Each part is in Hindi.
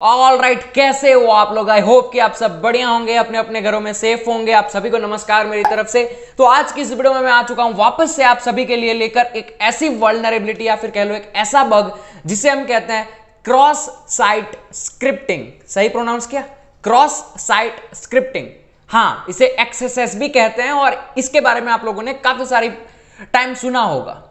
ऑल राइट, कैसे हो आप लोग। आई होप कि आप सब बढ़िया होंगे, अपने अपने घरों में सेफ होंगे। आप सभी को नमस्कार मेरी तरफ से। तो आज की इस वीडियो में मैं आ चुका हूं वापस से आप सभी के लिए लेकर एक ऐसी वल्नरेबिलिटी या फिर कह लो एक ऐसा बग जिसे हम कहते हैं क्रॉस साइट स्क्रिप्टिंग। सही प्रोनाउंस किया, क्रॉस साइट स्क्रिप्टिंग। हाँ, इसे एक्सएसएस भी कहते हैं और इसके बारे में आप लोगों ने काफी सारी टाइम सुना होगा।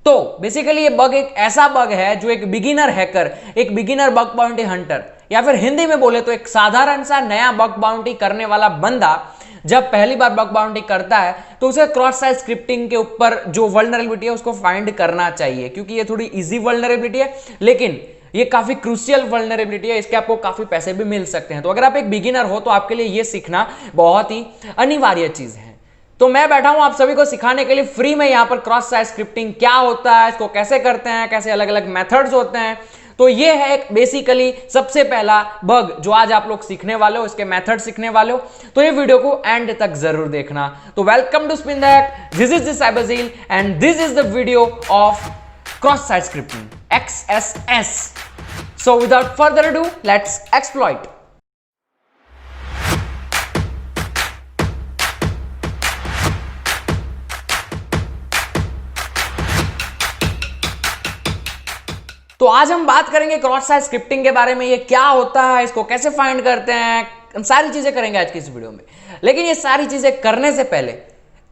तो बेसिकली ये बग एक ऐसा बग है जो एक बिगिनर हैकर, एक बिगिनर बग बाउंटी हंटर या फिर हिंदी में बोले तो एक साधारण सा नया बग बाउंटी करने वाला बंदा जब पहली बार बग बाउंटी करता है तो उसे क्रॉस साइट स्क्रिप्टिंग के ऊपर जो वल्नरेबिलिटी है उसको फाइंड करना चाहिए, क्योंकि ये थोड़ी इजी वल्नरेबिलिटी है लेकिन ये काफी क्रूशियल वल्नरेबिलिटी है। इसके आपको काफी पैसे भी मिल सकते हैं। तो अगर आप एक बिगिनर हो तो आपके लिए ये सीखना बहुत ही अनिवार्य चीज है। तो मैं बैठा हूं आप सभी को सिखाने के लिए फ्री में यहां पर क्रॉस साइट स्क्रिप्टिंग क्या होता है, इसको कैसे करते हैं, कैसे अलग अलग मेथड्स होते हैं। तो ये है एक बेसिकली सबसे पहला बग जो आज आप लोग सीखने वाले हो, इसके मेथड सीखने वाले हो। तो ये वीडियो को एंड तक जरूर देखना। तो welcome to spin the hack, this is the cyberzeal and this is the video of cross site scripting XSS। So without further ado let's exploit. तो आज हम बात करेंगे क्रॉस साइट स्क्रिप्टिंग के बारे में। ये क्या होता है, इसको कैसे फाइंड करते हैं, हम सारी चीजें करेंगे आज की इस वीडियो में। लेकिन ये सारी चीजें करने से पहले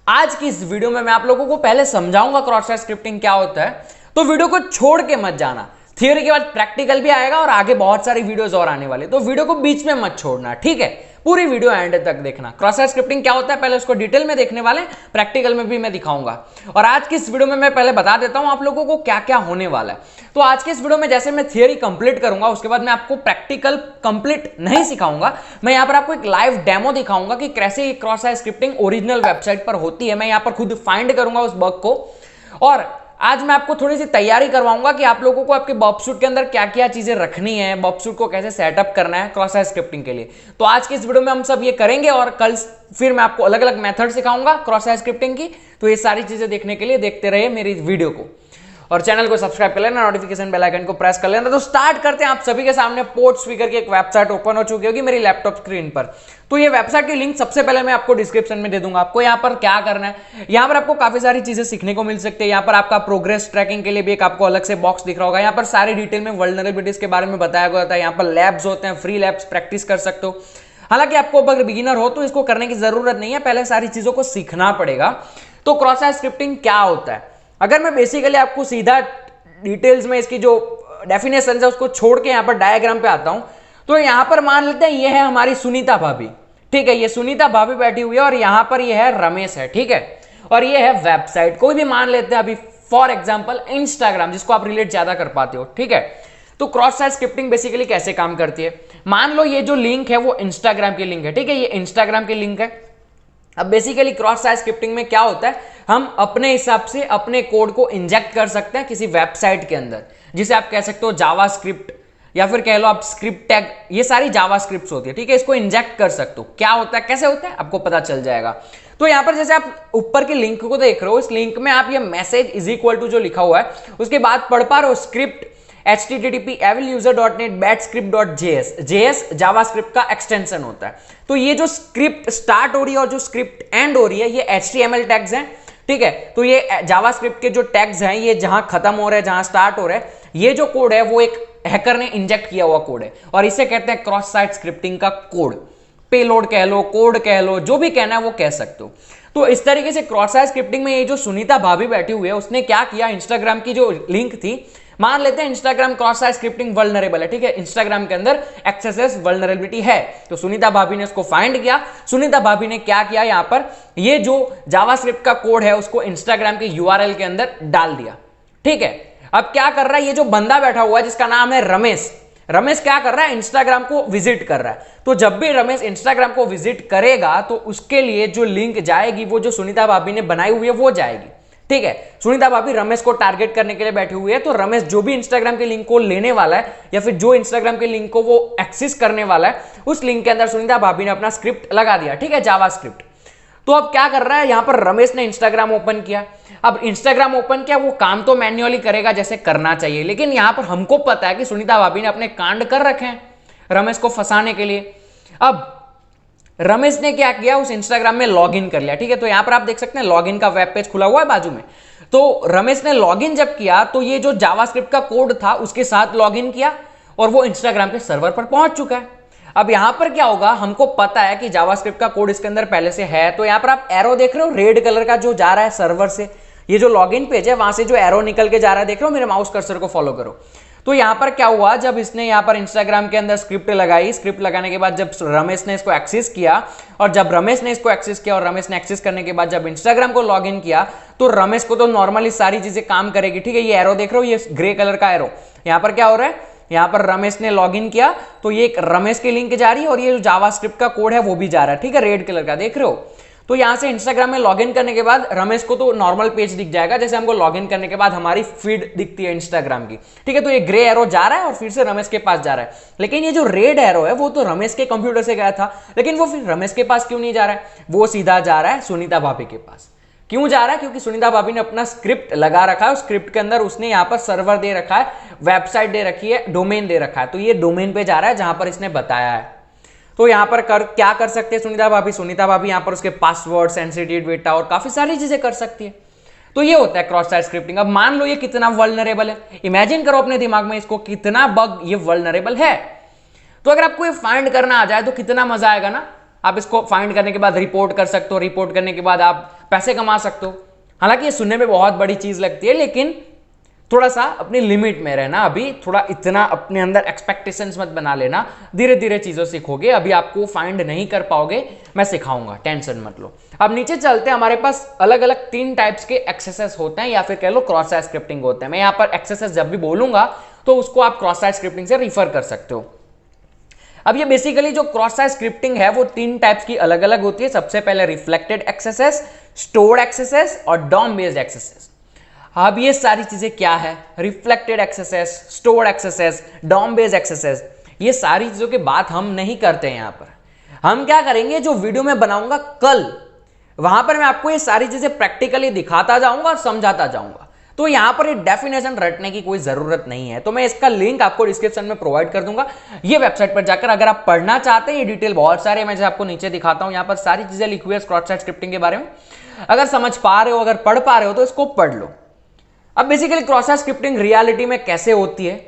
आज की इस वीडियो में मैं आप लोगों को पहले समझाऊंगा क्रॉस साइट स्क्रिप्टिंग क्या होता है। तो वीडियो को छोड़ के मत जाना, थियोरी के बाद प्रैक्टिकल भी आएगा और आगे बहुत सारी वीडियोस और आने वाले। तो वीडियो को बीच में मत छोड़ना, ठीक है। पूरी वीडियो एंड तक देखना। क्रॉस साइट स्क्रिप्टिंग क्या होता है पहले उसको डिटेल में देखने वाले, प्रैक्टिकल में भी मैं दिखाऊंगा। और आज की इस वीडियो में मैं पहले बता देता हूं आप लोगों को क्या क्या होने वाला है। तो आज के इस वीडियो में जैसे मैं थियोरी कंप्लीट करूंगा उसके बाद मैं आपको प्रैक्टिकल कंप्लीट नहीं सिखाऊंगा। मैं यहां पर आपको एक लाइव डेमो दिखाऊंगा कि कैसे cross site scripting original website पर होती है। मैं यहां पर खुद फाइंड करूंगा उस बग को और आज मैं आपको थोड़ी सी तैयारी करवाऊंगा कि आप लोगों को आपके बॉबसूट के अंदर क्या क्या चीजें रखनी है, बॉबसूट को कैसे सेटअप करना है क्रॉस साइट स्क्रिप्टिंग के लिए। तो आज की इस वीडियो में हम सब ये करेंगे और कल फिर मैं आपको अलग अलग मेथड सिखाऊंगा क्रॉस साइट स्क्रिप्टिंग की। तो ये सारी चीजें देखने के लिए देखते रहिए मेरी वीडियो को और चैनल को सब्सक्राइब कर लेना, नोटिफिकेशन बेल आइकन को प्रेस कर लेना। तो स्टार्ट करते हैं। आप सभी के सामने पोर्ट स्पीकर की एक वेबसाइट ओपन हो चुकी होगी मेरी लैपटॉप स्क्रीन पर। तो ये वेबसाइट की लिंक सबसे पहले मैं आपको डिस्क्रिप्शन में दे दूंगा। आपको यहाँ पर क्या करना है, यहाँ पर आपको काफी सारी चीजें सीखने को मिल सकती है। यहाँ पर आपका प्रोग्रेस ट्रैकिंग के लिए भी एक आपको अलग से बॉक्स दिख रहा होगा। यहाँ पर सारी डिटेल में वल्नरेबिलिटीज के बारे में बताया गया होता है। यहाँ पर लैब्स होते हैं, फ्री लैब्स प्रैक्टिस कर सकते हो। हालांकि आपको अगर बिगिनर हो तो इसको करने की जरूरत नहीं है, पहले सारी चीजों को सीखना पड़ेगा। तो क्रॉस साइट स्क्रिप्टिंग क्या होता है, अगर मैं बेसिकली आपको सीधा डिटेल्स में इसकी जो डेफिनेशन है उसको छोड़ के यहाँ पर डायग्राम पे आता हूं। तो यहाँ पर मान लेते हैं ये है हमारी सुनीता भाभी, ठीक है। ये सुनीता भाभी बैठी हुई है और यहाँ पर ये है रमेश है, ठीक है। और ये है वेबसाइट, कोई भी मान लेते हैं अभी फॉर एग्जाम्पल इंस्टाग्राम, जिसको आप रिलेट ज्यादा कर पाते हो, ठीक है। तो क्रॉस साइट स्क्रिप्टिंग बेसिकली कैसे काम करती है, मान लो ये जो लिंक है वो इंस्टाग्राम की लिंक है, ठीक है। ये इंस्टाग्राम की लिंक है। अब बेसिकली क्रॉस साइट स्क्रिप्टिंग में क्या होता है, हम अपने हिसाब से अपने कोड को इंजेक्ट कर सकते हैं किसी वेबसाइट के अंदर, जिसे आप कह सकते हो जावा स्क्रिप्ट या फिर कह लो आप स्क्रिप्ट टैग। ये सारी जावा स्क्रिप्ट होती है, ठीक है। इसको इंजेक्ट कर सकते हो। क्या होता है, कैसे होता है, आपको पता चल जाएगा। तो यहां पर जैसे आप ऊपर की लिंक को देख रहे हो, इस लिंक में आप ये मैसेज इज इक्वल टू जो लिखा हुआ है उसके बाद पढ़ पा रहे हो स्क्रिप्ट http://aviluser.net/script.js। JS जावास्क्रिप्ट का एक्सटेंशन होता है। तो ये जो स्क्रिप्ट स्टार्ट हो रही है और जो स्क्रिप्ट एंड हो रही है ये HTML टैग्स हैं, ठीक है। तो ये जावास्क्रिप्ट के जो टैग्स हैं ये जहां खत्म हो रहे हैं जहां स्टार्ट हो रहे हैं, ये जो कोड है वो एक हैकर ने इंजेक्ट किया हुआ कोड है और इसे कहते हैं क्रॉस साइट स्क्रिप्टिंग का कोड। पेलोड कह लो, कोड कह लो, जो भी कहना है वो कह सकते हो। तो इस तरीके से क्रॉस साइट स्क्रिप्टिंग में ये जो सुनीता भाभी बैठी हुई है उसने क्या किया, इंस्टाग्राम की जो लिंक थी, मान लेते हैं Instagram cross site scripting vulnerable है, ठीक है। इंस्टाग्राम के अंदर एक्सेस वल्नरेबिलिटी है। तो सुनीता भाभी ने उसको फाइंड किया। सुनीता भाभी ने क्या किया, यहां पर ये जो जावास्क्रिप्ट का कोड है उसको इंस्टाग्राम के URL के अंदर डाल दिया, ठीक है। अब क्या कर रहा है, ये जो बंदा बैठा हुआ है जिसका नाम है रमेश, रमेश क्या कर रहा है, इंस्टाग्राम को विजिट कर रहा है। तो जब भी रमेश इंस्टाग्राम को विजिट करेगा तो उसके लिए जो लिंक जाएगी वो जो सुनीता भाभी ने बनाई हुई है वो जाएगी, ठीक है। सुनीता भाभी रमेश को टारगेट करने के लिए बैठी हुई है। तो रमेश जो भी इंस्टाग्राम के लिंक को लेने वाला है या फिर जो इंस्टाग्राम के लिंक को वो एक्सेस करने वाला है, उस लिंक के अंदर सुनीता भाभी ने अपना स्क्रिप्ट लगा दिया, ठीक है, जावास्क्रिप्ट। तो अब क्या कर रहा है, यहां पर रमेश ने इंस्टाग्राम ओपन किया। अब इंस्टाग्राम ओपन किया, वो काम तो मैन्युअली करेगा जैसे करना चाहिए, लेकिन यहां पर हमको पता है कि सुनीता भाभी ने अपने कांड कर रखे हैं। रमेश को फंसाने के लिए। अब रमेश ने क्या किया, उस इंस्टाग्राम में लॉगिन कर लिया, ठीक है। तो यहां पर आप देख सकते हैं लॉगिन का वेब पेज खुला हुआ है बाजू में। तो रमेश ने लॉगिन जब किया तो ये जो जावास्क्रिप्ट का कोड था उसके साथ लॉगिन किया और वो इंस्टाग्राम के सर्वर पर पहुंच चुका है। अब यहां पर क्या होगा, हमको पता है कि जावास्क्रिप्ट का कोड इसके अंदर पहले से है। तो यहां पर आप एरो देख रहे हो रेड कलर का जो जा रहा है सर्वर से, ये जो लॉगिन पेज है वहां से जो एरो निकल के जा रहा है, देख रहे हो, मेरे माउस कर्सर को फॉलो करो। तो यहां पर क्या हुआ, जब इसने यहां पर इंस्टाग्राम के अंदर स्क्रिप्ट लगाई, स्क्रिप्ट लगाने के बाद जब रमेश ने इसको एक्सेस किया, और जब रमेश ने इसको एक्सेस किया और रमेश ने एक्सेस करने के बाद जब इंस्टाग्राम को लॉगिन किया, तो रमेश को तो नॉर्मली सारी चीजें काम करेगी, ठीक है। ये एरो देख रहे हो, ये ग्रे कलर का एरो, यहां पर क्या हो रहा है, यहां पर रमेश ने लॉगिन किया तो ये एक रमेश की लिंक जा रही है और ये जो जावास्क्रिप्ट का कोड है वो भी जा रहा है, ठीक है, रेड कलर का, देख रहे हो। तो यहां से इंस्टाग्राम में लॉगिन करने के बाद रमेश को तो नॉर्मल पेज दिख जाएगा, जैसे हमको लॉगिन करने के बाद हमारी फीड दिखती है इंस्टाग्राम की, ठीक है। तो ये ग्रे एरो जा रहा है और फिर से रमेश के पास जा रहा है, लेकिन ये जो रेड एरो है वो तो रमेश के कंप्यूटर से गया था, लेकिन वो फिर रमेश के पास क्यों नहीं जा रहा है, वो सीधा जा रहा है सुनीता भाभी के पास। क्यों जा रहा है, क्योंकि सुनीता भाभी ने अपना स्क्रिप्ट लगा रखा है, उस स्क्रिप्ट के अंदर उसने यहाँ पर सर्वर दे रखा है, वेबसाइट दे रखी है, डोमेन दे रखा है, तो ये डोमेन पे जा रहा है जहां पर इसने बताया है। तो यहां पर क्या कर सकते हैं सुनीता भाभी यहां पर उसके पासवर्ड, सेंसिटिव डेटा और काफी सारी चीजें कर सकती है। तो ये होता है क्रॉस साइट स्क्रिप्टिंग। अब मान लो ये कितना वल्नरेबल है, इमेजिन करो अपने दिमाग में इसको, कितना बग ये वल्नरेबल है। तो अगर आपको ये फाइंड करना आ जाए तो कितना मजा आएगा ना। आप इसको फाइंड करने के बाद रिपोर्ट कर सकते हो, रिपोर्ट करने के बाद आप पैसे कमा सकते हो। हालांकि ये सुनने में बहुत बड़ी चीज लगती है, लेकिन थोड़ा सा अपनी लिमिट में रहना, अभी थोड़ा इतना अपने अंदर एक्सपेक्टेशंस मत बना लेना, धीरे धीरे चीजों सीखोगे, अभी आपको फाइंड नहीं कर पाओगे, मैं सिखाऊंगा, टेंशन मत लो। अब नीचे चलते हैं, हमारे पास अलग अलग 3 टाइप्स के एक्सेसेस होते हैं या फिर कह लो क्रॉस साइट स्क्रिप्टिंग होते हैं। मैं यहाँ पर एक्सेसेस जब भी बोलूंगा तो उसको आप क्रॉस साइट स्क्रिप्टिंग से रिफर कर सकते हो। अब ये बेसिकली जो क्रॉस साइट स्क्रिप्टिंग है वो 3 टाइप्स की अलग अलग होती है। सबसे पहले रिफ्लेक्टेड एक्सेसेस, स्टोर्ड एक्सेसेस और डॉम बेस्ड एक्सेसेस। अब ये सारी चीजें क्या है, reflected XSS, stored XSS, DOM based XSS, ये सारी चीजों की बात हम नहीं करते हैं। यहां पर हम क्या करेंगे, जो वीडियो में बनाऊंगा कल, वहां पर मैं आपको ये सारी चीजें प्रैक्टिकली दिखाता जाऊंगा और समझाता जाऊंगा। तो यहां पर ये डेफिनेशन रटने की कोई जरूरत नहीं है, तो मैं इसका लिंक आपको डिस्क्रिप्शन में प्रोवाइड कर दूंगा। ये वेबसाइट पर जाकर अगर आप पढ़ना चाहते हैं, ये डिटेल बहुत सारे मैं आपको नीचे दिखाता हूं, यहां पर सारी चीजें लिखी हुई है क्रॉस साइट स्क्रिप्टिंग के बारे में। अगर समझ पा रहे हो, अगर पढ़ पा रहे हो तो इसको पढ़ लो। अब basically cross site scripting reality में कैसे होती है,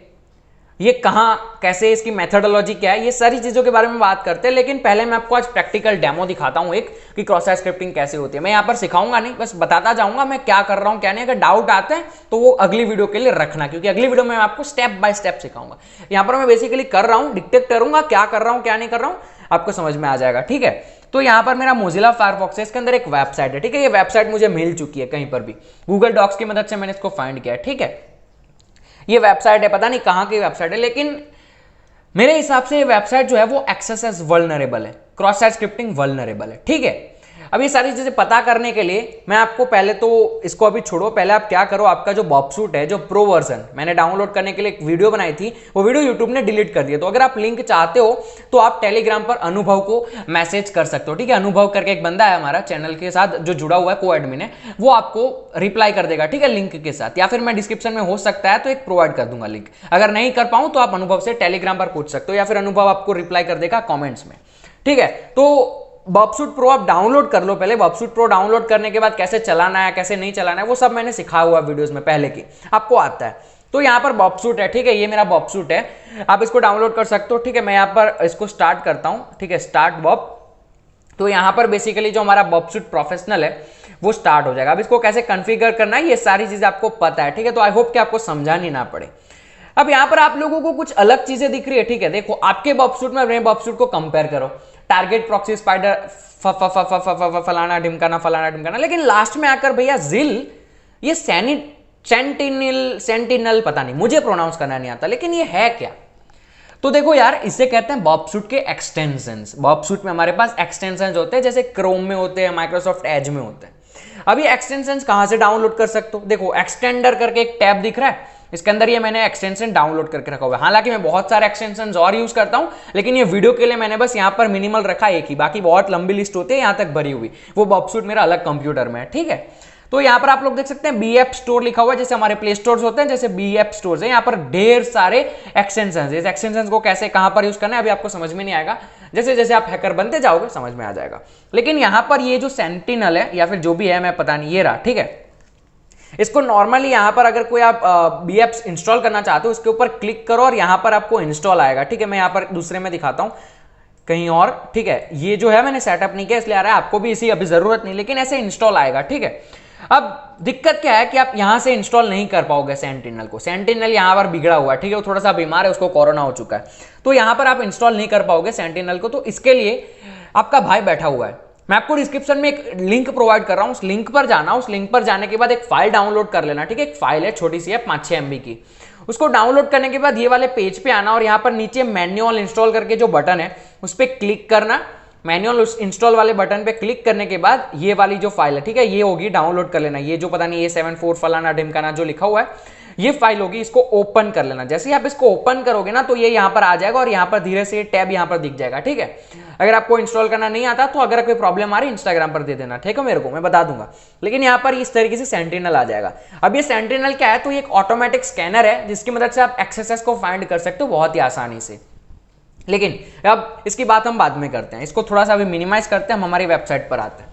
ये कहां कैसे, इसकी मेथोडोलॉजी क्या है, ये सारी चीजों के बारे में बात करते हैं। लेकिन पहले मैं आपको आज प्रैक्टिकल डेमो दिखाता हूं एक, कि क्रॉस साइट स्क्रिप्टिंग कैसे होती है। मैं यहां पर सिखाऊंगा नहीं, बस बताता जाऊंगा मैं क्या कर रहा हूं क्या नहीं। अगर डाउट आते हैं तो वो अगली वीडियो के लिए रखना, क्योंकि अगली वीडियो में मैं आपको स्टेप बाय स्टेप सिखाऊंगा। यहां पर मैं बेसिकली कर रहा हूं, डिक्टेट करूंगा क्या कर रहा हूं क्या नहीं कर रहा हूं, आपको समझ में आ जाएगा, ठीक है। तो यहां पर मेरा मोजिला फायरफॉक्स है, इसके अंदर एक वेबसाइट है, ठीक है। ये वेबसाइट मुझे मिल चुकी है कहीं पर भी, गूगल डॉक्स की मदद से मैंने इसको फाइंड किया है, ठीक है। ये वेबसाइट है, पता नहीं कहां की वेबसाइट है, लेकिन मेरे हिसाब से ये वेबसाइट जो है वो एक्सेस वल्नरेबल है, क्रॉस साइट स्क्रिप्टिंग वल्नरेबल है, ठीक है। अब ये सारी चीजें पता करने के लिए मैं आपको पहले तो इसको अभी छोड़ो, पहले आप क्या करो, आपका जो बॉबसूट है, जो प्रो वर्जन मैंने डाउनलोड करने के लिए एक वीडियो बनाई थी, वो वीडियो यूट्यूब ने डिलीट कर दिया। तो अगर आप लिंक चाहते हो तो आप टेलीग्राम पर अनुभव को मैसेज कर सकते हो, ठीक है। अनुभव करके एक बंदा है हमारा चैनल के साथ जो जुड़ा हुआ है, को एडमिन है, वो आपको रिप्लाई कर देगा, ठीक है, लिंक के साथ। या फिर मैं डिस्क्रिप्शन में हो सकता है तो एक प्रोवाइड कर दूंगा लिंक। अगर नहीं कर पाऊं तो आप अनुभव से टेलीग्राम पर पूछ सकते हो, या फिर अनुभव आपको रिप्लाई कर देगा कॉमेंट्स में, ठीक है। तो बॉबसूट प्रो आप डाउनलोड कर लो पहले। बॉबसूट प्रो डाउनलोड करने के बाद कैसे चलाना है कैसे नहीं चलाना है वो सब मैंने सिखाया हुआ वीडियोस में पहले की, आपको आता है। तो यहाँ पर बॉबसूट है, ठीक है, ये मेरा बॉबसूट है, आप इसको डाउनलोड कर सकते हो, ठीक है। मैं यहाँ पर इसको स्टार्ट करता हूँ, ठीक है, स्टार्ट बॉब। तो यहाँ पर बेसिकली जो हमारा बॉबसूट प्रोफेशनल है वो स्टार्ट हो जाएगा। अब इसको कैसे कॉन्फ़िगर करना है ये सारी चीजें आपको पता है, ठीक है। तो आई होप कि आपको समझानी ना पड़े। अब यहाँ पर आप लोगों को कुछ अलग चीजें दिख रही है, ठीक है। देखो आपके बॉबसूट में अपने बॉबसूट को कंपेयर करो, टारगेट प्रॉक्सी स्पाइडर फलाना ढिमकाना फलाना ढिमकाना, लेकिन लास्ट में आकर भैया जिल, ये सेंटिनल पता नहीं, मुझे प्रोनाउंस करना नहीं आता, लेकिन ये है क्या। तो देखो यार, इसे कहते हैं बॉबसूट के एक्सटेंशंस। बॉबसूट में हमारे पास एक्सटेंशंस होते हैं, जैसे क्रोम में होते हैं, माइक्रोसॉफ्ट एज में होते हैं। अब ये एक्सटेंशंस कहां से डाउनलोड कर सकते हो, देखो एक्सटेंडर करके एक टैब दिख रहा है, इसके अंदर ये मैंने एक्सटेंशन डाउनलोड करके रखा हुआ है। हालांकि मैं बहुत सारे एक्सटेंशंस और यूज करता हूं, लेकिन ये वीडियो के लिए मैंने बस यहां पर मिनिमल रखा एक ही, बाकी बहुत लंबी लिस्ट होती है यहां तक भरी हुई, वो बॉबसूट मेरा अलग कंप्यूटर में है, ठीक है। तो यहाँ पर आप लोग देख सकते हैं बी ऐप स्टोर लिखा हुआ है, जैसे हमारे प्ले स्टोर होते हैं जैसे बी ऐप स्टोर है। यहाँ पर ढेर सारे एक्सटेंशन, इस एक्सटेंशन को कैसे कहां पर यूज करना है अभी आपको समझ में नहीं आएगा, जैसे जैसे आप हैकर बनते जाओगे समझ में आ जाएगा। लेकिन यहाँ पर ये जो सेंटिनल है या फिर जो भी है मैं पता नहीं, ये रहा, ठीक है। इसको नॉर्मली यहां पर अगर कोई आप बी एप्स इंस्टॉल करना चाहते हो उसके ऊपर क्लिक करो और यहां पर आपको इंस्टॉल आएगा, ठीक है। मैं यहां पर दूसरे में दिखाता हूं कहीं और, ठीक है। ये जो है मैंने सेटअप नहीं किया इसलिए आ रहा है, आपको भी इसी अभी जरूरत नहीं, लेकिन ऐसे इंस्टॉल आएगा, ठीक है। अब दिक्कत क्या है कि आप यहां से इंस्टॉल नहीं कर पाओगे सेंटिनल को, सेंटिनल यहां पर बिगड़ा हुआ है, ठीक है। वो थोड़ा सा बीमार है, उसको कोरोना हो चुका है, तो यहां पर आप इंस्टॉल नहीं कर पाओगे सेंटिनल को। तो इसके लिए आपका भाई बैठा हुआ है, मैं आपको डिस्क्रिप्शन में एक लिंक प्रोवाइड कर रहा हूं, उस लिंक पर जाना, उस लिंक पर जाने के बाद एक फाइल डाउनलोड कर लेना, ठीक है। एक फाइल है छोटी सी है 5-6 MB की, उसको डाउनलोड करने के बाद ये वाले पेज पे आना और यहाँ पर नीचे मैन्युअल इंस्टॉल करके जो बटन है उस पर क्लिक करना। मैन्युअल इंस्टॉल वाले बटन पे क्लिक करने के बाद ये वाली जो फाइल है, ठीक है, ये होगी, डाउनलोड कर लेना। ये जो पता नहीं A74 फलाना ढिमकाना जो लिखा हुआ है ये फाइल होगी, इसको ओपन कर लेना। जैसे ही आप इसको ओपन करोगे ना तो ये यहां पर आ जाएगा और यहां पर धीरे से टैब यहां पर दिख जाएगा, ठीक है। अगर आपको इंस्टॉल करना नहीं आता तो अगर कोई प्रॉब्लम आ रही इंस्टाग्राम पर दे देना, ठीक है, मेरे को मैं बता दूंगा। लेकिन यहां पर इस तरीके से सेंटिनल आ जाएगा। अब ये सेंटिनल क्या है, तो ये एक ऑटोमेटिक स्कैनर है जिसकी मदद से आप एक्सेस को फाइंड कर सकते हो बहुत ही आसानी से। लेकिन अब इसकी बात हम बाद में करते हैं, इसको थोड़ा सा अभी मिनिमाइज करते हैं, हम हमारी वेबसाइट पर आते हैं।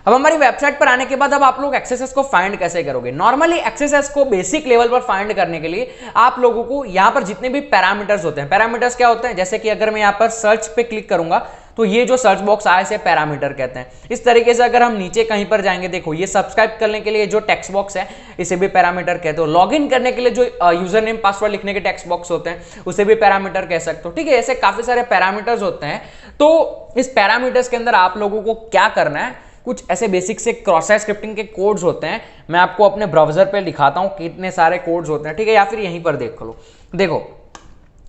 अब हमारी वेबसाइट पर आने के बाद अब आप लोग एक्सेस को फाइंड कैसे करोगे। नॉर्मली एक्सेस को बेसिक लेवल पर फाइंड करने के लिए आप लोगों को यहां पर जितने भी पैरामीटर्स होते हैं, पैरामीटर्स क्या होते हैं, जैसे कि अगर मैं यहां पर सर्च पे क्लिक करूंगा तो ये जो सर्च बॉक्स आया इसे पैरामीटर कहते हैं। इस तरीके से अगर हम नीचे कहीं पर जाएंगे, देखो ये सब्सक्राइब करने के लिए जो टेक्स्ट बॉक्स है इसे भी पैरामीटर कहते हो। लॉगिन करने के लिए जो यूजर नेम पासवर्ड लिखने के टेक्स्ट बॉक्स होते हैं उसे भी पैरामीटर कह सकते हो, ठीक है। ऐसे काफी सारे पैरामीटर्स होते हैं। तो इस पैरामीटर्स के अंदर आप लोगों को क्या करना है, कुछ ऐसे बेसिक से क्रॉस साइट स्क्रिप्टिंग के कोड्स होते हैं, मैं आपको अपने ब्राउजर पे दिखाता हूं कितने सारे कोड्स होते हैं, ठीक है, या फिर यहीं पर देख लो। देखो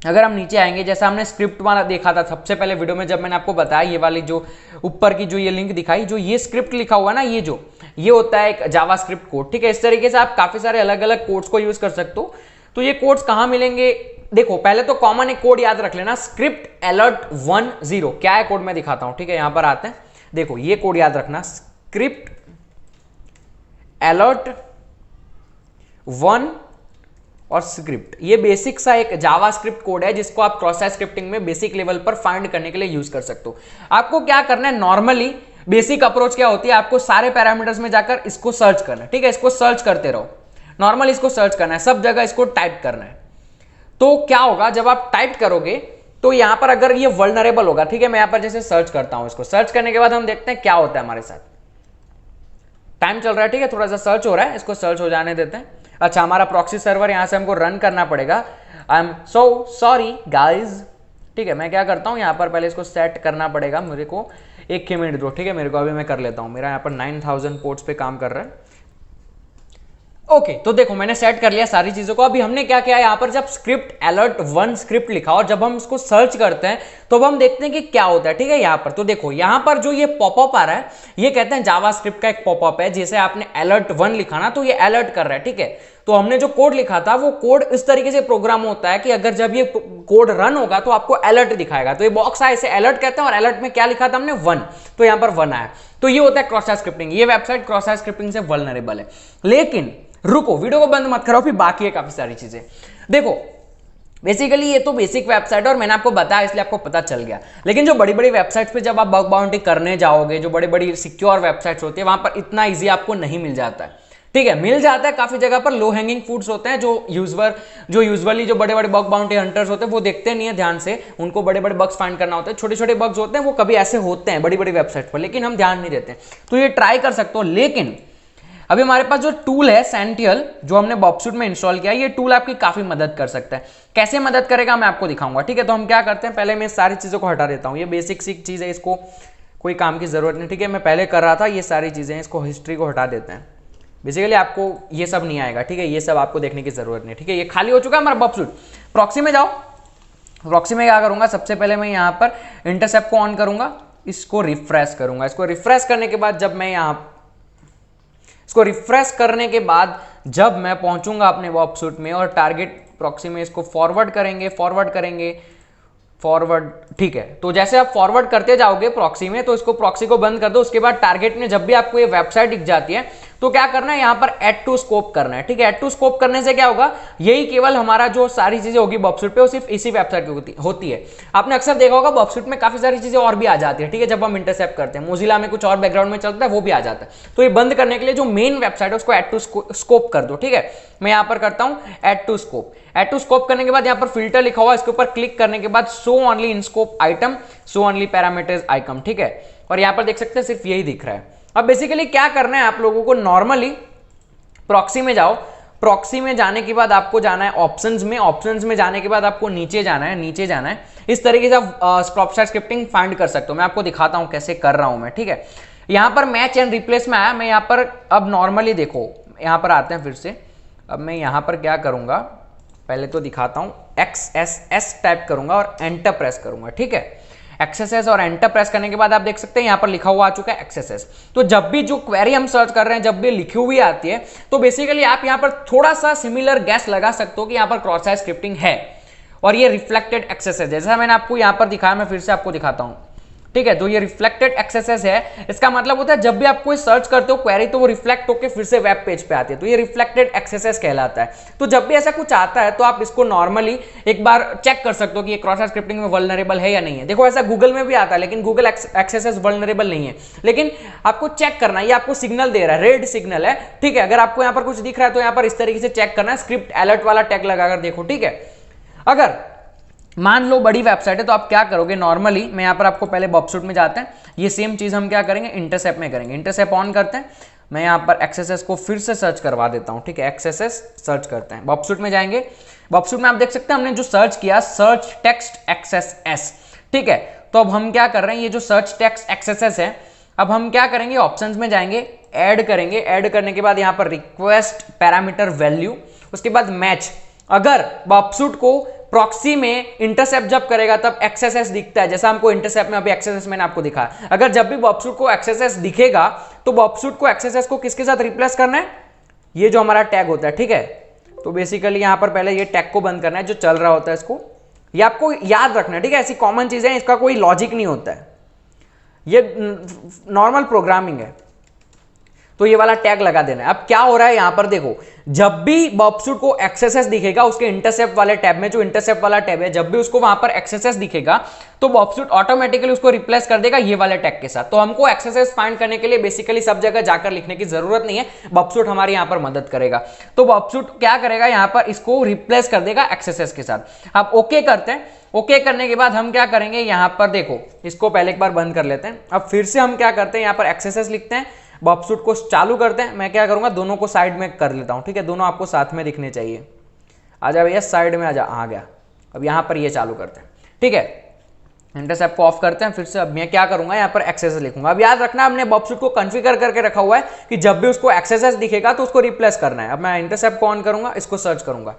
अगर हम नीचे आएंगे, जैसा हमने स्क्रिप्ट वाला देखा था सबसे पहले वीडियो में जब मैंने आपको बताया, ये वाली जो ऊपर की जो ये लिंक दिखाई, जो ये स्क्रिप्ट लिखा हुआ ना, ये होता है एक जावास्क्रिप्ट कोड, ठीक है। इस तरीके से आप काफी सारे अलग अलग कोड्स को यूज कर सकते हो। तो ये कोड्स कहां मिलेंगे, देखो पहले तो कॉमन एक कोड याद रख लेना, स्क्रिप्ट अलर्ट 10। क्या है कोड मैं दिखाता हूं, ठीक है। यहां पर आते हैं, देखो ये कोड याद रखना, स्क्रिप्ट अलर्ट 1 और स्क्रिप्ट। ये बेसिक सा एक जावास्क्रिप्ट कोड है जिसको आप क्रॉस साइट स्क्रिप्टिंग में बेसिक लेवल पर फाइंड करने के लिए यूज कर सकते हो। आपको क्या करना है, नॉर्मली बेसिक अप्रोच क्या होती है, आपको सारे पैरामीटर्स में जाकर इसको सर्च करना है, ठीक है। इसको सर्च करते रहो, नॉर्मली इसको सर्च करना है, सब जगह इसको टाइप करना है। तो क्या होगा, जब आप टाइप करोगे तो यहां पर अगर ये वल्नरेबल होगा, ठीक है, मैं यहां पर जैसे सर्च करता हूं, इसको सर्च करने के बाद हम देखते हैं क्या होता है हमारे साथ। टाइम चल रहा है, ठीक है, थोड़ा सा सर्च हो रहा है, इसको सर्च हो जाने देते हैं। अच्छा, हमारा प्रॉक्सी सर्वर यहां से हमको रन करना पड़ेगा, I am so sorry guys, ठीक है। मैं क्या करता हूं, यहां पर पहले इसको सेट करना पड़ेगा, मेरे को 1 मिनट दो, ठीक है, मेरे को अभी मैं कर लेता हूं। मेरा यहां पर 9000 पोर्ट्स पे काम कर रहा है। ओके, तो देखो मैंने सेट कर लिया सारी चीजों को। अभी हमने क्या किया, यहाँ पर जब स्क्रिप्ट अलर्ट 1 स्क्रिप्ट लिखा और जब हम इसको सर्च करते हैं तो अब हम देखते हैं कि क्या होता है, ठीक है। यहाँ पर तो देखो, यहाँ पर जो ये पॉपअप आ रहा है ये कहते हैं जावास्क्रिप्ट का एक पॉपअप है। जैसे आपने अलर्ट 1 लिखा ना तो ये अलर्ट कर रहा है, ठीक है। तो हमने जो कोड लिखा था वो कोड इस तरीके से प्रोग्राम होता है कि अगर जब ये कोड रन होगा तो आपको अलर्ट दिखाएगा। तो ये बॉक्स आया, इसे अलर्ट कहते हैं और अलर्ट में क्या लिखा था हमने, 1, तो यहाँ पर 1 आया। तो ये होता है क्रॉस साइट स्क्रिप्टिंग। ये वेबसाइट क्रॉस साइट स्क्रिप्टिंग से वल्नरेबल है। लेकिन रुको, वीडियो को बंद मत करो, फिर बाकी है काफी सारी चीजें। देखो बेसिकली ये तो बेसिक वेबसाइट और मैंने आपको बताया इसलिए आपको पता चल गया। लेकिन जो बड़ी बड़ी वेबसाइट्स पे जब आप बग बाउंटी करने जाओगे, जो बड़ी बड़ी सिक्योर वेबसाइट्स होती है, वहां पर इतना इजी आपको नहीं मिल जाता है, ठीक है। मिल जाता है काफी जगह पर, लो हैंगिंग फ्रूट्स होते हैं जो यूजुअली जो बड़े बड़े बग बाउंटी हंटर्स होते हैं वो देखते नहीं है ध्यान से, उनको बड़े बड़े बग्स फाइंड करना होता है। छोटे छोटे बग्स होते हैं वो कभी ऐसे होते हैं बड़ी बड़ी वेबसाइट पर, लेकिन हम ध्यान नहीं देते। तो ये ट्राई कर सकते हो। लेकिन अभी हमारे पास जो टूल है सेंटिनल, जो हमने बॉक्सूट में इंस्टॉल किया, ये टूल आपकी काफी मदद कर सकता है। कैसे मदद करेगा मैं आपको दिखाऊंगा, ठीक है। तो हम क्या करते हैं, पहले मैं सारी चीजों को हटा देता हूं। ये बेसिक सी चीज है, इसको कोई काम की जरूरत नहीं, ठीक है। मैं पहले कर रहा था ये सारी चीजें, इसको हिस्ट्री को हटा देते हैं। बेसिकली आपको ये सब नहीं आएगा, ठीक है, ये सब आपको देखने की जरूरत नहीं, ठीक है। ये खाली हो चुका है हमारा बॉक्सूट। प्रॉक्सी में जाओ, प्रॉक्सी में क्या करूंगा, सबसे पहले मैं यहाँ पर इंटरसेप्ट को ऑन करूंगा, इसको रिफ्रेश करूंगा। इसको रिफ्रेश करने के बाद जब मैं यहाँ इसको रिफ्रेश करने के बाद जब मैं पहुंचूंगा अपने बॉक्सूट में और टारगेट प्रॉक्सी में इसको फॉरवर्ड करेंगे, ठीक है। तो जैसे आप फॉरवर्ड करते जाओगे प्रॉक्सी में, तो इसको प्रॉक्सी को बंद कर दो। उसके बाद टारगेट में जब भी आपको ये वेबसाइट दिख जाती है तो क्या करना है, यहाँ पर ऐड टू स्कोप करना है, ठीक है। ऐड टू स्कोप करने से क्या होगा, यही केवल हमारा जो सारी चीजें होगी बॉक्सशूट पे वो सिर्फ इसी वेबसाइट की होती है। आपने अक्सर देखा होगा बॉक्सशूट में काफी सारी चीजें और भी आ जाती है, ठीक है, जब हम इंटरसेप्ट करते हैं, मोजिला में कुछ और बैकग्राउंड में चलता है वो भी आ जाता है। तो ये बंद करने के लिए जो मेन वेबसाइट है उसको ऐड टू स्कोप कर दो, ठीक है। मैं यहाँ पर करता हूँ add to scope. Add to scope करने के बाद यहाँ पर फिल्टर लिखा हुआ है, इसके ऊपर क्लिक करने के बाद show only in scope item, show only parameters item, ठीक है। और यहाँ पर देख सकते हैं सिर्फ यही दिख रहा है। अब बेसिकली क्या करना है आप लोगों को, नॉर्मली प्रॉक्सी में जाओ, प्रॉक्सी में जाने के बाद आपको जाना है ऑप्शंस में, ऑप्शंस में जाने के बाद आपको नीचे जाना है, नीचे जाना है। इस तरीके से आप क्रॉप साइज स्क्रिप्टिंग फाइंड कर सकते हो। मैं आपको दिखाता हूं कैसे कर रहा हूं मैं, ठीक है। यहां पर मैच एंड रिप्लेस में आया, मैं यहां पर अब नॉर्मली देखो, यहां पर आते हैं फिर से। अब मैं यहां पर क्या करूंगा, पहले तो दिखाता हूं, XSS टाइप करूंगा और एंटर प्रेस करूंगा, ठीक है। XSS और एंटर प्रेस करने के बाद आप देख सकते हैं यहां पर लिखा हुआ आ चुका है XSS। तो जब भी जो क्वेरी हम सर्च कर रहे हैं, जब भी लिखी हुई आती है, तो बेसिकली आप यहां पर थोड़ा सा सिमिलर गैस लगा सकते हो कि यहां पर क्रॉस साइज स्क्रिप्टिंग है और ये रिफ्लेक्टेड XSS, जैसा मैंने आपको यहां पर दिखाया, मैं फिर से आपको दिखाता हूं, ठीक है। तो ये रिफ्लेक्टेड XSS है, इसका मतलब होता है जब भी आप कोई सर्च करते हो क्वेरी तो वो रिफ्लेक्ट होकर फिर से वेब पेज पे आती है, तो ये रिफ्लेक्टेड XSS कहलाता है। तो जब भी ऐसा कुछ आता है तो आप इसको नॉर्मली एक बार चेक कर सकते हो कि ये क्रॉस साइज स्क्रिप्टिंग में वल्नरेबल है या नहीं है। देखो ऐसा गूगल में भी आता है, लेकिन गूगल XSS वल्नरेबल नहीं है, लेकिन आपको चेक करना है, ये आपको सिग्नल दे रहा है, रेड सिग्नल है, ठीक है। अगर आपको यहाँ पर कुछ दिख रहा है तो यहाँ पर इस तरीके से चेक करना है, स्क्रिप्ट अलर्ट वाला टैग लगाकर देखो, ठीक है। अगर मान लो बड़ी वेबसाइट है तो आप क्या करोगे, नॉर्मली मैं यहां पर आपको पहले बॉक्सशूट में जाते हैं, ये सेम चीज हम क्या करेंगे इंटरसेप्ट में करेंगे। इंटरसेप्ट ऑन करते हैं, मैं यहां पर XSS को फिर से सर्च करवा देता हूं, ठीक है। XSS सर्च करते हैं, बॉक्सशूट में जाएंगे, बॉक्सशूट में आप देख सकते हैं हमने जो सर्च किया सर्च टेक्स्ट XSS, ठीक है। तो अब हम क्या कर रहे हैं, ये जो सर्च टेक्स्ट XSS है, अब हम क्या करेंगे, ऑप्शंस में जाएंगे, ऐड करेंगे, ऐड करने के बाद यहां पर रिक्वेस्ट पैरामीटर वैल्यू, उसके बाद मैच। अगर बॉक्सशूट को प्रॉक्सी में इंटरसेप्ट जब करेगा तब XSS दिखता है, जैसा हमको इंटरसेप्ट में अभी XSS मैंने आपको दिखाया। अगर जब भी बॉक्सशूट को XSS दिखेगा तो बॉक्सशूट को XSS को किसके साथ रिप्लेस करना है, ये जो हमारा टैग होता है, ठीक है। तो बेसिकली यहां पर पहले ये टैग को बंद करना है जो चल रहा होता है, इसको ये आपको याद रखना है, ठीक है। ऐसी कॉमन चीजें हैं, इसका कोई लॉजिक नहीं होता है, ये नॉर्मल प्रोग्रामिंग है। तो ये वाला टैग लगा देना है। अब क्या हो रहा है यहां पर देखो, जब भी बॉक्सशूट को XSS दिखेगा उसके इंटरसेप्ट वाले टैब में, जो इंटरसेप्ट वाला टैब है, जब भी उसको वहां पर XSS दिखेगा तो बॉक्सशूट ऑटोमेटिकली उसको रिप्लेस कर देगा ये वाले टैग के साथ। तो हमको XSS फाइंड करने के लिए बेसिकली सब जगह जाकर लिखने की जरूरत नहीं है, बॉक्सशूट हमारी यहां पर मदद करेगा। तो बॉक्सशूट क्या करेगा, यहां पर इसको रिप्लेस कर देगा XSS के साथ। अब ओके करते हैं, ओके करने के बाद हम क्या करेंगे, यहां पर देखो इसको पहले एक बार बंद कर लेते हैं। अब फिर से हम क्या करते हैं, यहां पर XSS लिखते हैं, बॉक्सशूट को चालू करते हैं। मैं क्या करूंगा, दोनों को साइड में कर लेता हूं, ठीक है, दोनों आपको साथ में दिखने चाहिए। आजा भैया साइड में आजा, आ गया। अब यहां पर ये चालू करते हैं, ठीक है। इंटरसेप्ट को ऑफ करते हैं फिर से। अब मैं क्या करूंगा, यहां पर XSS लिखूंगा। अब याद रखना हमने बॉक्सशूट को कॉन्फ़िगर करके रखा हुआ है कि जब भी उसको XSS दिखेगा तो उसको रिप्लेस करना है। अब मैं इंटरसेप्ट को ऑन करूंगा, इसको सर्च करूंगा।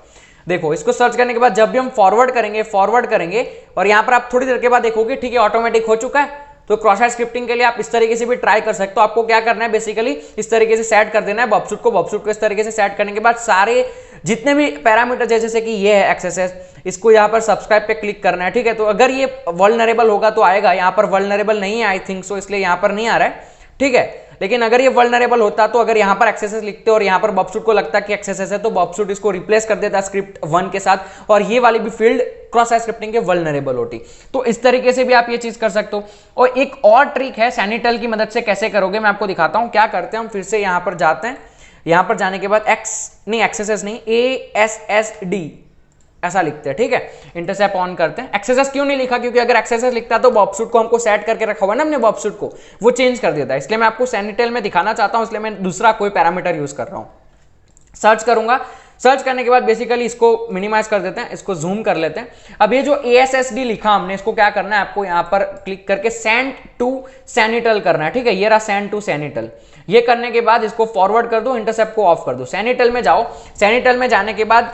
देखो इसको सर्च करने के बाद जब भी हम फॉरवर्ड करेंगे और यहां पर आप थोड़ी देर के बाद देखोगे, ठीक है, ऑटोमेटिक हो चुका है। तो क्रॉस साइज स्क्रिप्टिंग के लिए आप इस तरीके से भी ट्राई कर सकते हो। आपको क्या करना है, बेसिकली इस तरीके से सेट कर देना है बॉक्सशूट को इस तरीके से सेट करने के बाद सारे जितने भी पैरामीटर जैसे कि ये है XSS, इसको यहाँ पर सब्सक्राइब पे क्लिक करना है, ठीक है। तो अगर ये वल्नरेबल होगा तो आएगा, यहाँ पर वल्नरेबल नहीं है आई थिंक सो, इसलिए यहाँ पर नहीं आ रहा है, ठीक है। लेकिन अगर ये वल्नरेबल होता तो अगर यहाँ पर XSS लिखते और यहाँ पर बॉक्सशूट को लगता कि XSS है तो बॉक्सशूट इसको रिप्लेस कर देता स्क्रिप्ट 1 के साथ और ये वाली भी फील्ड क्रॉस साइज स्क्रिप्टिंग के वल्नरेबल होती। तो इस तरीके से भी आप ये चीज कर सकते हो। और एक और ट्रिक है सैनिटल की मदद से कैसे करोगे, मैं आपको दिखाता हूं। क्या करते हैं हम, फिर से यहां पर जाते हैं, यहां पर जाने के बाद XSS नहीं ASSD ऐसा लिखते हैं, ठीक है। इंटरसेप्ट ऑन करते हैं। XSS क्यों नहीं लिखा, क्योंकि अगर XSS लिखता तो बॉक्सशूट को हमको सेट करके रखा हुआ है ना हमने, बॉक्सशूट को वो चेंज कर देता है। इसलिए मैं आपको सैनिटल में दिखाना चाहता हूं, इसलिए मैं दूसरा कोई पैरामीटर यूज कर रहा हूं। सर्च करूंगा, सर्च करने के बाद बेसिकली इसको मिनिमाइज कर देते हैं, इसको जूम कर लेते हैं। अब ये जो ASSD लिखा हमने, इसको क्या करना है, आपको यहां पर क्लिक करके सेंड टू सैनिटल करना है, ठीक है। ये रहा सेंड टू सैनिटल। ये करने के बाद इसको फॉरवर्ड कर दो, इंटरसेप्ट को ऑफ कर दो, सैनिटल में जाओ। सैनिटल में जाने के बाद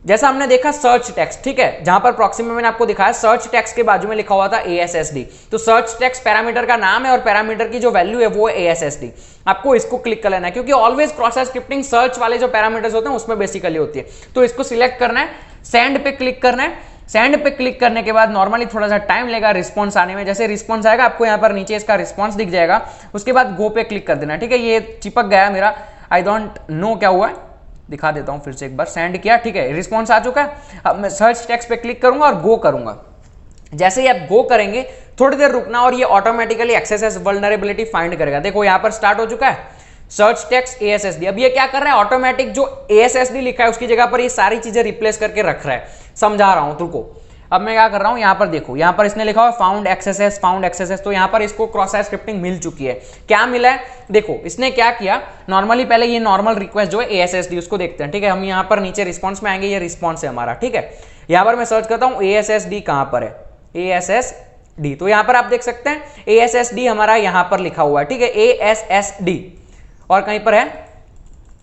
जैसा हमने देखा सर्च टेक्स्ट, ठीक है, जहां पर प्रॉक्सी में मैंने आपको दिखाया सर्च टेक्स्ट के बाजू में लिखा हुआ था ASSD। तो सर्च टेक्स्ट पैरामीटर का नाम है और पैरामीटर की जो वैल्यू है वो है ASSD। आपको इसको क्लिक कर लेना है, क्योंकि always cross size scripting search वाले जो पैरामीटर्स होते हैं उसमें बेसिकली होती है। तो इसको सिलेक्ट करना है, सेंड पे क्लिक करना है। सेंड पे क्लिक करने के बाद नॉर्मली थोड़ा सा टाइम लेगा रिस्पॉन्स आने में। जैसे रिस्पॉन्स आएगा आपको यहाँ पर नीचे इसका रिस्पॉन्स दिख जाएगा, उसके बाद गो पे क्लिक कर देना, ठीक है। ये चिपक गया मेरा। आई डोंट नो क्या हुआ है, दिखा देता हूं फिर से एक बार। सेंड किया, ठीक है, रिस्पॉन्स आ चुका है। अब मैं सर्च टेक्स्ट पे क्लिक करूंगा और गो करूंगा। जैसे ही आप गो करेंगे थोड़ी देर रुकना और ये ऑटोमेटिकली एक्सेस वल्नरेबिलिटी फाइंड करेगा। देखो यहां पर स्टार्ट हो चुका है सर्च टेक्स्ट ASSD। अब ये क्या कर रहा है, ऑटोमेटिक जो ASSD लिखा है उसकी जगह पर ये सारी चीजें रिप्लेस करके रख रहा है। समझा रहा हूं तुमको। अब मैं क्या कर रहा हूं, यहां पर देखो, यहां पर इसने लिखा हुआ फाउंड एक्सेस, तो यहां पर इसको क्रॉस साइट स्क्रिप्टिंग मिल चुकी है। क्या मिला है, देखो इसने क्या किया, नॉर्मली पहले ये नॉर्मल रिक्वेस्ट जो है ASSD उसको देखते हैं, ठीक है। हम यहां पर नीचे रिस्पॉन्स में आएंगे, ये रिस्पॉन्स है हमारा, ठीक है। यहां पर मैं सर्च करता हूं ASSD कहां पर है, ASSD, तो यहां पर आप देख सकते हैं ASSD हमारा यहां पर लिखा हुआ है, ठीक है, ASSD, और कहीं पर है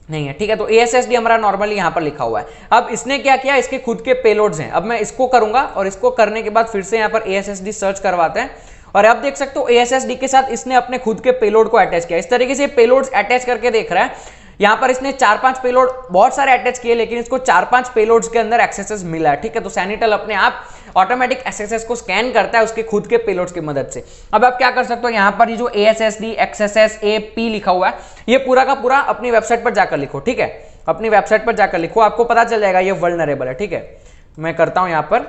नहीं है, ठीक है। तो ASSD हमारा नॉर्मली यहां पर लिखा हुआ है। अब इसने क्या किया, इसके खुद के पेलोड्स हैं। अब मैं इसको करूंगा और इसको करने के बाद फिर से यहां पर ASSD सर्च करवाते हैं, और अब देख सकते हो ASSD के साथ इसने अपने खुद के पेलोड को अटैच किया। इस तरीके से पेलोड्स अटैच करके देख रहा है। यहां पर इसने 4-5 पेलोड बहुत सारे अटैच किए, लेकिन इसको 4-5 पेलोड्स के अंदर एक्सेसेस मिला है, ठीक है। तो सैनिटल अपने आप ऑटोमेटिक एक्सेसेस को स्कैन करता है उसके खुद के पेलोड्स की मदद से। अब आप क्या कर सकते हो, यहां पर ये जो ASSD एक्सेसेस AP लिखा हुआ है, ये पूरा का पूरा अपनी वेबसाइट पर जाकर लिखो, ठीक है। अपनी वेबसाइट पर जाकर लिखो, आपको पता चल जाएगा ये वल्नरेबल है, ठीक है। मैं करता हूं यहां पर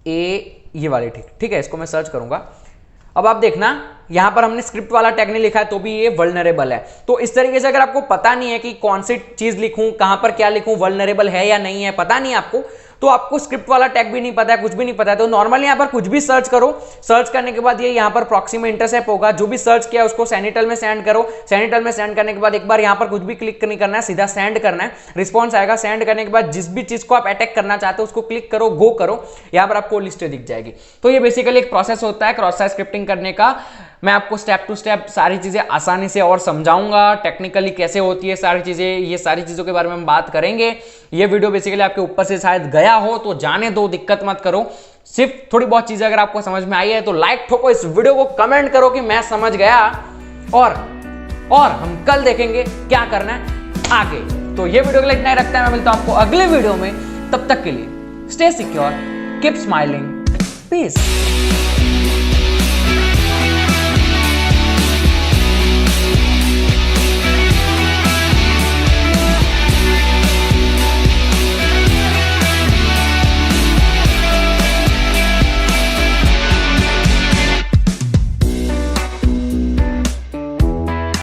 ये वाली, ठीक है, इसको मैं सर्च करूंगा। अब आप देखना यहां पर हमने स्क्रिप्ट वाला टैग नहीं लिखा है तो भी ये वल्नरेबल है। तो इस तरीके से अगर आपको पता नहीं है कि कौन सी चीज लिखूं, कहां पर क्या लिखूं, वल्नरेबल है या नहीं है, पता नहीं आपको, तो आपको स्क्रिप्ट वाला टैग भी नहीं पता है, कुछ भी नहीं पता है, तो नॉर्मली यहां पर कुछ भी सर्च करो। सर्च करने के बाद ये यहां पर प्रॉक्सी में इंटरसेप्ट होगा, जो भी सर्च किया उसको सैनिटल में सेंड करो। सैनिटल में सेंड करने के बाद एक बार यहां पर कुछ भी क्लिक नहीं करना है, सीधा सेंड करना है, रिस्पॉन्स आएगा। सेंड करने के बाद जिस भी चीज को आप अटैक करना चाहते हो उसको क्लिक करो, गो करो, यहां पर आपको लिस्ट दिख जाएगी। तो ये बेसिकली एक प्रोसेस होता है क्रॉस साइट स्क्रिप्टिंग करने का। मैं आपको स्टेप टू स्टेप सारी चीजें आसानी से और समझाऊंगा, टेक्निकली कैसे होती है सारी चीजें, ये सारी चीजों के बारे में हम बात करेंगे। ये वीडियो बेसिकली आपके ऊपर से शायद गया हो तो जाने दो, दिक्कत मत करो। सिर्फ थोड़ी बहुत चीजें अगर आपको समझ में आई है तो लाइक ठोको इस वीडियो को, कमेंट करो कि मैं समझ गया, और हम कल देखेंगे क्या करना है आगे। तो ये वीडियो के लिए इतना ही रखते हैं, मैं मिलता हूं आपको अगले वीडियो में। तब तक के लिए stay secure, keep smiling, piece.